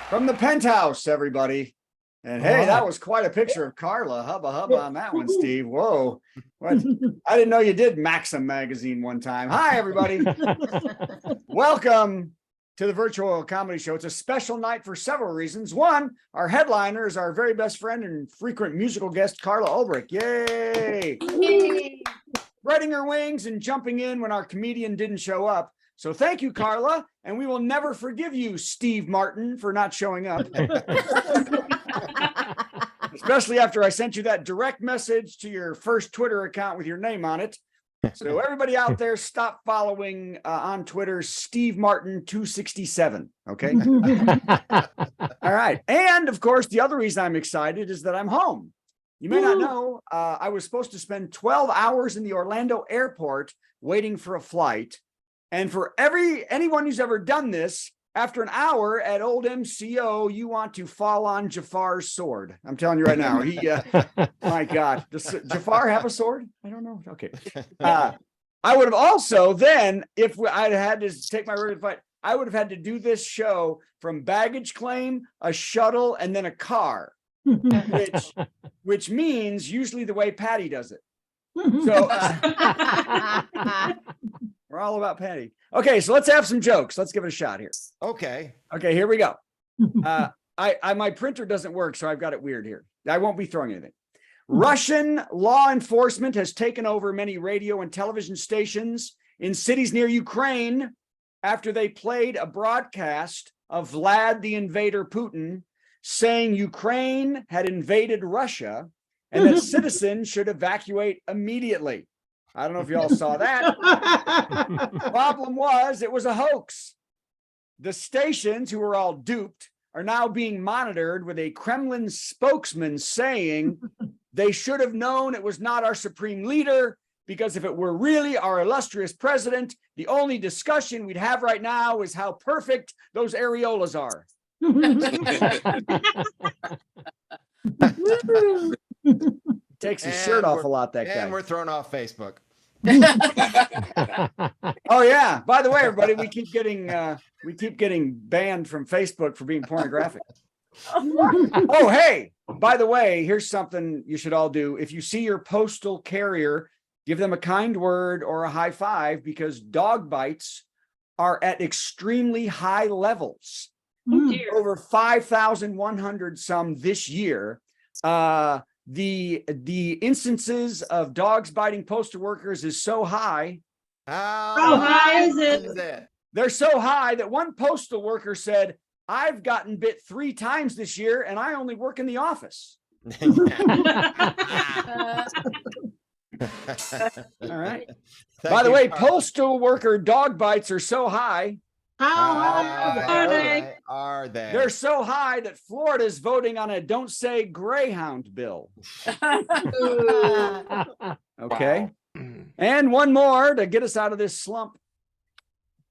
From the penthouse, everybody. And hey, that was quite a picture of Carla. Hubba hubba on that one, Steve. Whoa. What? I didn't know you did Maxim magazine one time. Hi, everybody. Welcome to the virtual comedy show. It's a special night for several reasons. One, our headliner is our very best friend and frequent musical guest, Carla Ulbrich. Yay. Yay. Spreading her wings and jumping in when our comedian didn't show up. So thank you, Carla. And we will never forgive you, Steve Martin, for not showing up. Especially after I sent you that direct message to your first Twitter account with your name on it. So everybody out there, stop following on Twitter, Steve Martin 267. Okay. All right. And of course, the other reason I'm excited is that I'm home. You may not know, I was supposed to spend 12 hours in the Orlando airport waiting for a flight. And for anyone who's ever done this, after an hour at old MCO, you want to fall on Jafar's sword. I'm telling you right now. He, my God, does Jafar have a sword? I don't know. Okay. I would have also then, if I'd had to take my regular flight, I would have had to do this show from baggage claim, a shuttle, and then a car, which means usually the way Patty does it. So we're all about Patty. Okay, so let's have some jokes. Let's give it a shot here. Okay, here we go. My printer doesn't work, so I've got it weird here. I won't be throwing anything. Russian law enforcement has taken over many radio and television stations in cities near Ukraine after they played a broadcast of Vlad the Invader Putin saying Ukraine had invaded Russia and that citizens should evacuate immediately. I don't know if you all saw that. Problem was, it was a hoax. The stations, who were all duped, are now being monitored with a Kremlin spokesman saying they should have known it was not our supreme leader, because if it were really our illustrious president, the only discussion we'd have right now is how perfect those areolas are. Takes his shirt off a lot, that guy. And we're thrown off Facebook. Oh yeah. By the way, everybody, we keep getting banned from Facebook for being pornographic. Oh, hey, by the way, here's something you should all do. If you see your postal carrier, give them a kind word or a high five, because dog bites are at extremely high levels. Over 5,100 some this year. The instances of dogs biting postal workers is so high. How high is it? They're so high that one postal worker said, I've gotten bit 3 times this year and I only work in the office. All right. By the way, postal worker dog bites are so high. How high are they? They're so high that Florida's voting on a don't say Greyhound bill. Okay. And one more to get us out of this slump.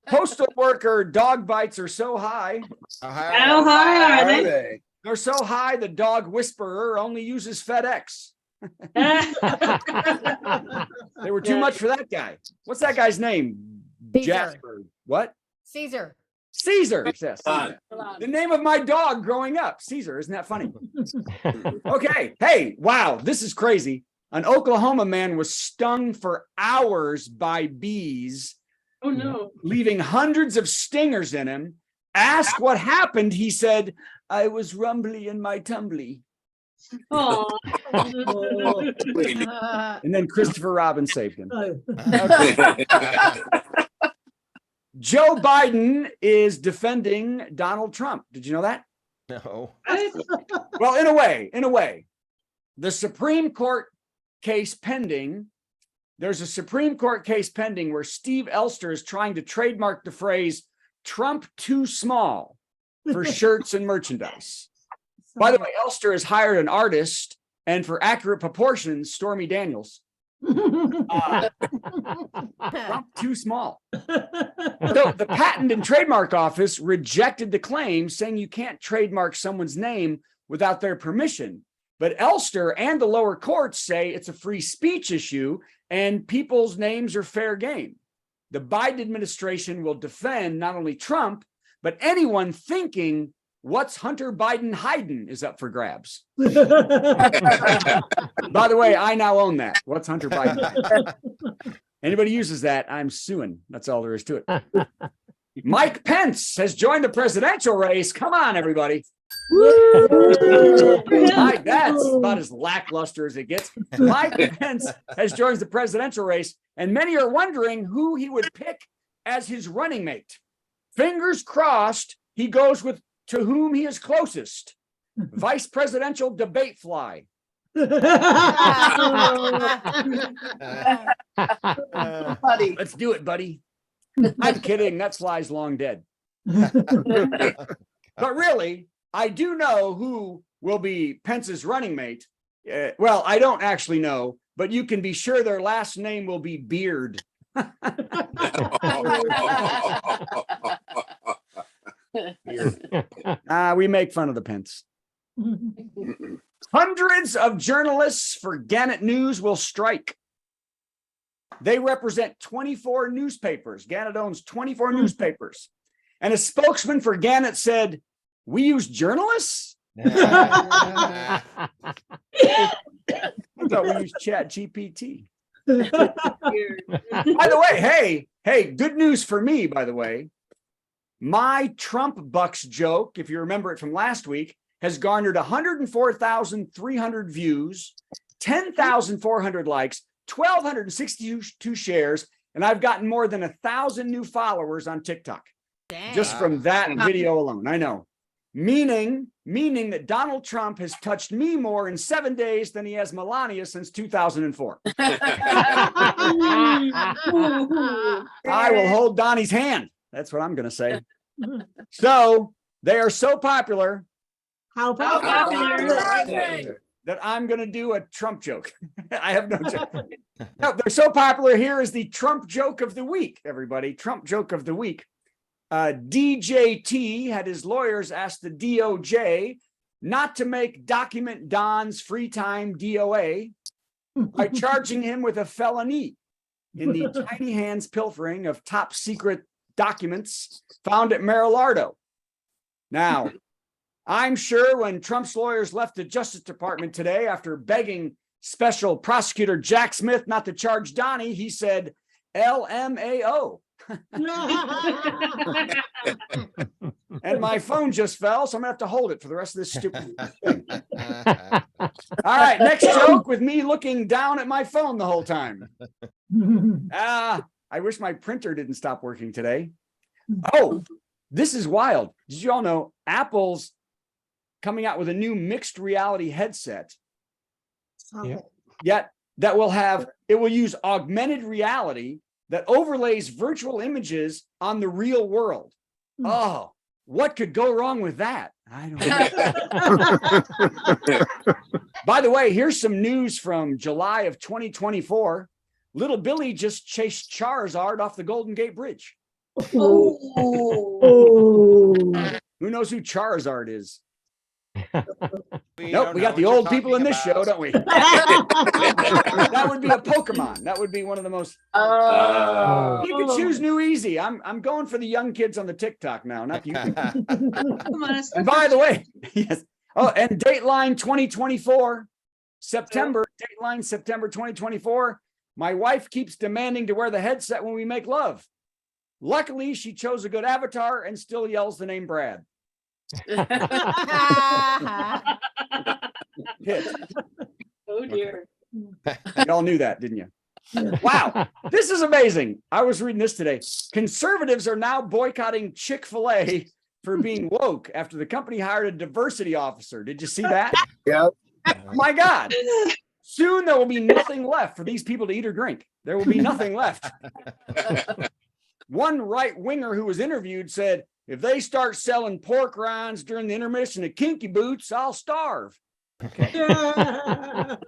Postal worker dog bites are so high. How high are they? They're so high the dog whisperer only uses FedEx. They were too much for that guy. What's that guy's name? Caesar. Jasper. What? Caesar. Caesar. Yes. The name of my dog growing up. Caesar. Isn't that funny? Okay. Hey, wow. This is crazy. An Oklahoma man was stung for hours by bees. Oh no. Leaving hundreds of stingers in him. Asked what happened. He said, I was rumbly in my tumbly. Oh. And then Christopher Robin saved him. Okay. Joe Biden is defending Donald Trump. Did you know that? No. Well, in a way, the Supreme Court case pending. There's a Supreme Court case pending where Steve Elster is trying to trademark the phrase Trump too small for shirts and merchandise. By the way, Elster has hired an artist, and for accurate proportions, Stormy Daniels. Trump too small. So the Patent and Trademark Office rejected the claim, saying you can't trademark someone's name without their permission. But Elster and the lower courts say it's a free speech issue and people's names are fair game. The Biden administration will defend not only Trump, but anyone thinking What's Hunter Biden hiding is up for grabs. By the way, I now own that. What's Hunter Biden? Anybody uses that, I'm suing. That's all there is to it. Mike Pence has joined the presidential race. Come on, everybody. Mike, that's about as lackluster as it gets. Mike Pence has joined the presidential race, and many are wondering who he would pick as his running mate. Fingers crossed he goes with to whom he is closest. Vice presidential debate fly. Buddy. Let's do it, buddy. I'm kidding. That fly's long dead. But really, I do know who will be Pence's running mate. Well, I don't actually know, but you can be sure their last name will be Beard. We make fun of the Pence. Hundreds of journalists for Gannett News will strike. They represent 24 newspapers. Gannett owns 24 newspapers. And a spokesman for Gannett said, "We use journalists?" I thought we used Chat GPT. By the way, hey, good news for me, by the way. My Trump Bucks joke, if you remember it from last week, has garnered 104,300 views, 10,400 likes, 1,262 shares, and I've gotten more than 1,000 new followers on TikTok. Dang. Just from that video alone. I know. Meaning that Donald Trump has touched me more in 7 days than he has Melania since 2004. I will hold Donnie's hand. That's what I'm going to say. So they are so popular. How popular? That I'm going to do a Trump joke. I have no joke. No, they're so popular. Here is the Trump joke of the week, everybody. Trump joke of the week. DJT had his lawyers ask the DOJ not to make Document Don's free time DOA by charging him with a felony in the tiny hands pilfering of top secret documents found at Mar-a-Lago. Now, I'm sure when Trump's lawyers left the Justice Department today after begging Special Prosecutor Jack Smith not to charge Donnie, he said, LMAO. And my phone just fell, so I'm gonna have to hold it for the rest of this stupid thing. All right, next joke with me looking down at my phone the whole time. I wish my printer didn't stop working today. Oh, this is wild. Did you all know Apple's coming out with a new mixed reality headset? Yet that will use augmented reality that overlays virtual images on the real world. Oh, what could go wrong with that? I don't know. By the way, here's some news from July of 2024. Little Billy just chased Charizard off the Golden Gate Bridge. Oh. Who knows who Charizard is? We Nope, don't we know got what the you're old people in talking this show, about. don't we? That would be a Pokemon. That would be one of the most. You can choose new easy. I'm going for the young kids on the TikTok now, not you. Come on, And by the way, yes. Oh, and Dateline 2024, Dateline September 2024. My wife keeps demanding to wear the headset when we make love. Luckily, she chose a good avatar and still yells the name Brad. Hit. Oh dear. Y'all knew that, didn't you? Wow, this is amazing. I was reading this today. Conservatives are now boycotting Chick-fil-A for being woke after the company hired a diversity officer. Did you see that? Yep. Oh my God. Soon there will be nothing left for these people to eat or drink. There will be nothing left. One right-winger who was interviewed said, if they start selling pork rinds during the intermission at Kinky Boots, I'll starve. Okay. All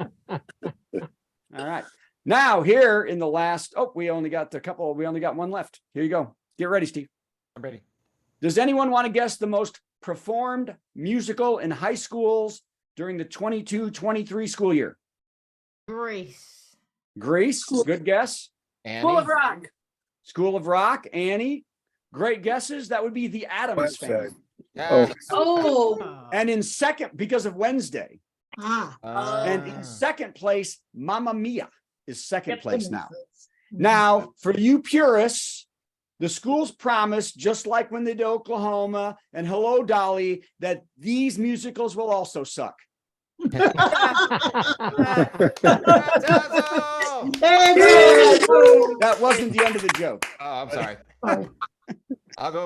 right. Now here in the last, we only got one left. Here you go. Get ready, Steve. I'm ready. Does anyone want to guess the most performed musical in high schools during the 22-23 school year? Grease. Grease, good guess. Annie? Full of rock. School of Rock, Annie. Great guesses. That would be the Addams West Family. Side. Yeah. Oh. And in second, because of Wednesday, Ah. and in second place, Mamma Mia is second Yep. place now. Now, for you purists, the schools promise, just like when they did Oklahoma and Hello Dolly, that these musicals will also suck. Tassell! There it is. That wasn't the end of the joke. Oh, I'm sorry. Sorry. I'll go